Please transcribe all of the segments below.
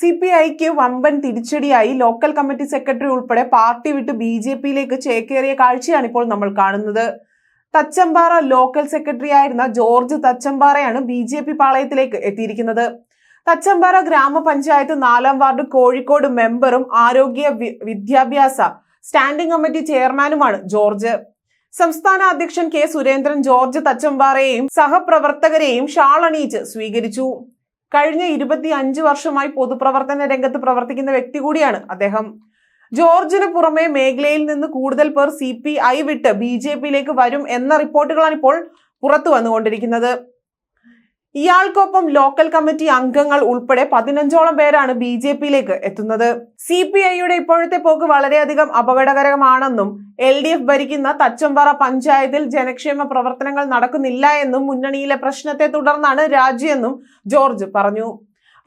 CPIക്ക് വമ്പൻ തിരിച്ചടിയായി local committee secretary ഉൾപ്പെടെ പാർട്ടി വിട്ട് BJPയിലേക്ക് ചേക്കേറിയ കാഴ്ചയാണ് ഇപ്പോൾ നമ്മൾ കാണുന്നത്. തച്ചമ്പാറ ലോക്കൽ സെക്രട്ടറി ആയിരുന്ന ജോർജ് തച്ചമ്പാറയാണ് BJP പാളയത്തിലേക്ക് എത്തിയിരിക്കുന്നത്. തച്ചമ്പാറ ഗ്രാമപഞ്ചായത്ത് 4-ാം വാർഡ് കോഴിക്കോട് മെമ്പറും ആരോഗ്യ വിദ്യാഭ്യാസ സ്റ്റാൻഡിംഗ് കമ്മിറ്റി ചെയർമാനുമാണ് ജോർജ്. സംസ്ഥാന അധ്യക്ഷൻ K. സുരേന്ദ്രൻ ജോർജ് തച്ചമ്പാറയെയും സഹപ്രവർത്തകരെയും ഷാൾ അണിയിച്ച് സ്വീകരിച്ചു. കഴിഞ്ഞ 25 വർഷമായി പൊതുപ്രവർത്തന രംഗത്ത് പ്രവർത്തിക്കുന്ന വ്യക്തി കൂടിയാണ് അദ്ദേഹം. ജോർജിന് പുറമെ മേഖലയിൽ നിന്ന് കൂടുതൽ പേർ CPI വിട്ട് BJPയിലേക്ക് വരും എന്ന റിപ്പോർട്ടുകളാണ് ഇപ്പോൾ പുറത്തു വന്നുകൊണ്ടിരിക്കുന്നത്. ഇയാൾക്കൊപ്പം ലോക്കൽ കമ്മിറ്റി അംഗങ്ങൾ ഉൾപ്പെടെ 15ഓളം പേരാണ് BJPയിലേക്ക് എത്തുന്നത്. CPIയുടെ ഇപ്പോഴത്തെ പോക്ക് വളരെയധികം അപകടകരമാണെന്നും LDF ഭരിക്കുന്ന തച്ചമ്പാറ പഞ്ചായത്തിൽ ജനക്ഷേമ പ്രവർത്തനങ്ങൾ നടക്കുന്നില്ല എന്നും മുന്നണിയിലെ പ്രശ്നത്തെ തുടർന്നാണ് രാജിയെന്നും ജോർജ് പറഞ്ഞു.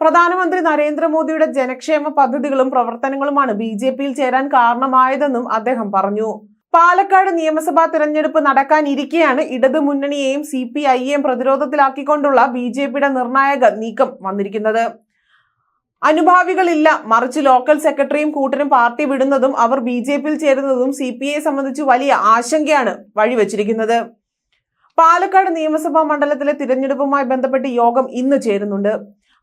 പ്രധാനമന്ത്രി നരേന്ദ്രമോദിയുടെ ജനക്ഷേമ പദ്ധതികളും പ്രവർത്തനങ്ങളുമാണ് BJPയിൽ ചേരാൻ കാരണമായതെന്നും അദ്ദേഹം പറഞ്ഞു. പാലക്കാട് നിയമസഭാ തിരഞ്ഞെടുപ്പ് നടക്കാനിരിക്കെയാണ് ഇടതു മുന്നണിയെയും CPIയെയും പ്രതിരോധത്തിലാക്കിക്കൊണ്ടുള്ള BJPയുടെ നിർണായക നീക്കം വന്നിരിക്കുന്നത്. അനുഭാവികളില്ല, മറിച്ച് ലോക്കൽ സെക്രട്ടറിയും കൂട്ടരും പാർട്ടി വിടുന്നതും അവർ BJPയിൽ ചേരുന്നതും CPIയെ സംബന്ധിച്ച് വലിയ ആശങ്കയാണ് വഴിവെച്ചിരിക്കുന്നത്. പാലക്കാട് നിയമസഭാ മണ്ഡലത്തിലെ തിരഞ്ഞെടുപ്പുമായി ബന്ധപ്പെട്ട് യോഗം ഇന്ന് ചേരുന്നുണ്ട്.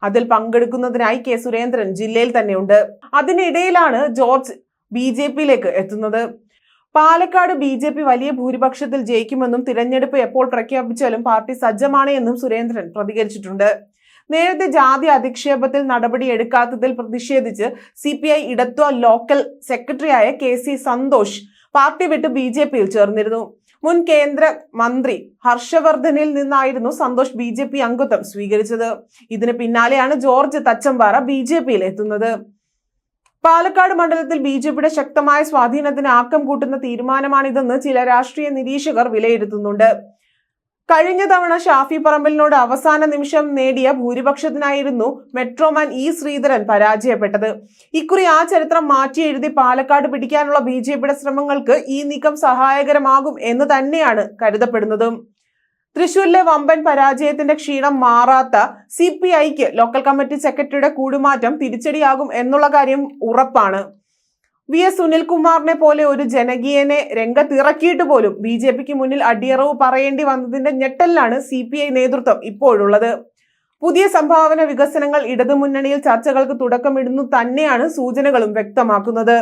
അതിൽ പങ്കെടുക്കുന്നതിനായി K. സുരേന്ദ്രൻ ജില്ലയിൽ തന്നെയുണ്ട്. അതിനിടയിലാണ് ജോർജ് BJPയിലേക്ക് എത്തുന്നത്. പാലക്കാട് BJP വലിയ ഭൂരിപക്ഷത്തിൽ ജയിക്കുമെന്നും തിരഞ്ഞെടുപ്പ് എപ്പോൾ പ്രഖ്യാപിച്ചാലും പാർട്ടി സജ്ജമാണ് എന്നും സുരേന്ദ്രൻ പ്രതികരിച്ചിട്ടുണ്ട്. നേരത്തെ ജാതി അധിക്ഷേപത്തിൽ നടപടിയെടുക്കാത്തതിൽ പ്രതിഷേധിച്ച് CPI ഇടത്വ ലോക്കൽ സെക്രട്ടറിയായ KC സന്തോഷ് പാർട്ടി വിട്ട് BJPയിൽ ചേർന്നിരുന്നു. മുൻ കേന്ദ്ര മന്ത്രി ഹർഷവർദ്ധനിൽ നിന്നായിരുന്നു സന്തോഷ് BJP അംഗത്വം സ്വീകരിച്ചത്. ഇതിന് പിന്നാലെയാണ് ജോർജ് തച്ചമ്പാറ BJPയിൽ എത്തുന്നത്. പാലക്കാട് മണ്ഡലത്തിൽ BJPയുടെ ശക്തമായ സ്വാധീനത്തിന് ആക്കം കൂട്ടുന്ന തീരുമാനമാണിതെന്ന് ചില രാഷ്ട്രീയ നിരീക്ഷകർ വിലയിരുത്തുന്നുണ്ട്. കഴിഞ്ഞ തവണ ഷാഫി പറമ്പലിനോട് അവസാന നിമിഷം നേടിയ ഭൂരിപക്ഷത്തിനായിരുന്നു മെട്രോമാൻ E. ശ്രീധരൻ പരാജയപ്പെട്ടത്. ഇക്കുറി ആ ചരിത്രം മാറ്റി എഴുതി പാലക്കാട് പിടിക്കാനുള്ള BJPയുടെ ശ്രമങ്ങൾക്ക് ഈ നീക്കം സഹായകരമാകും എന്ന് തന്നെയാണ് കരുതപ്പെടുന്നത്. തൃശൂരിലെ വമ്പൻ പരാജയത്തിന്റെ ക്ഷീണം മാറാത്ത CPIക്ക് ലോക്കൽ കമ്മിറ്റി സെക്രട്ടറിയുടെ കൂടുമാറ്റം തിരിച്ചടിയാകും എന്നുള്ള കാര്യം ഉറപ്പാണ്. VS സുനിൽകുമാറിനെ പോലെ ഒരു ജനകീയനെ രംഗത്തിറക്കിയിട്ട് പോലും BJPക്ക് മുന്നിൽ അടിയറവ് പറയേണ്ടി വന്നതിന്റെ ഞെട്ടലിലാണ് CPI നേതൃത്വം ഇപ്പോഴുള്ളത്. പുതിയ സംഭാവന വികസനങ്ങൾ ഇടതുമുന്നണിയിൽ ചർച്ചകൾക്ക് തുടക്കമിടുന്നു തന്നെയാണ് സൂചനകളും വ്യക്തമാക്കുന്നത്.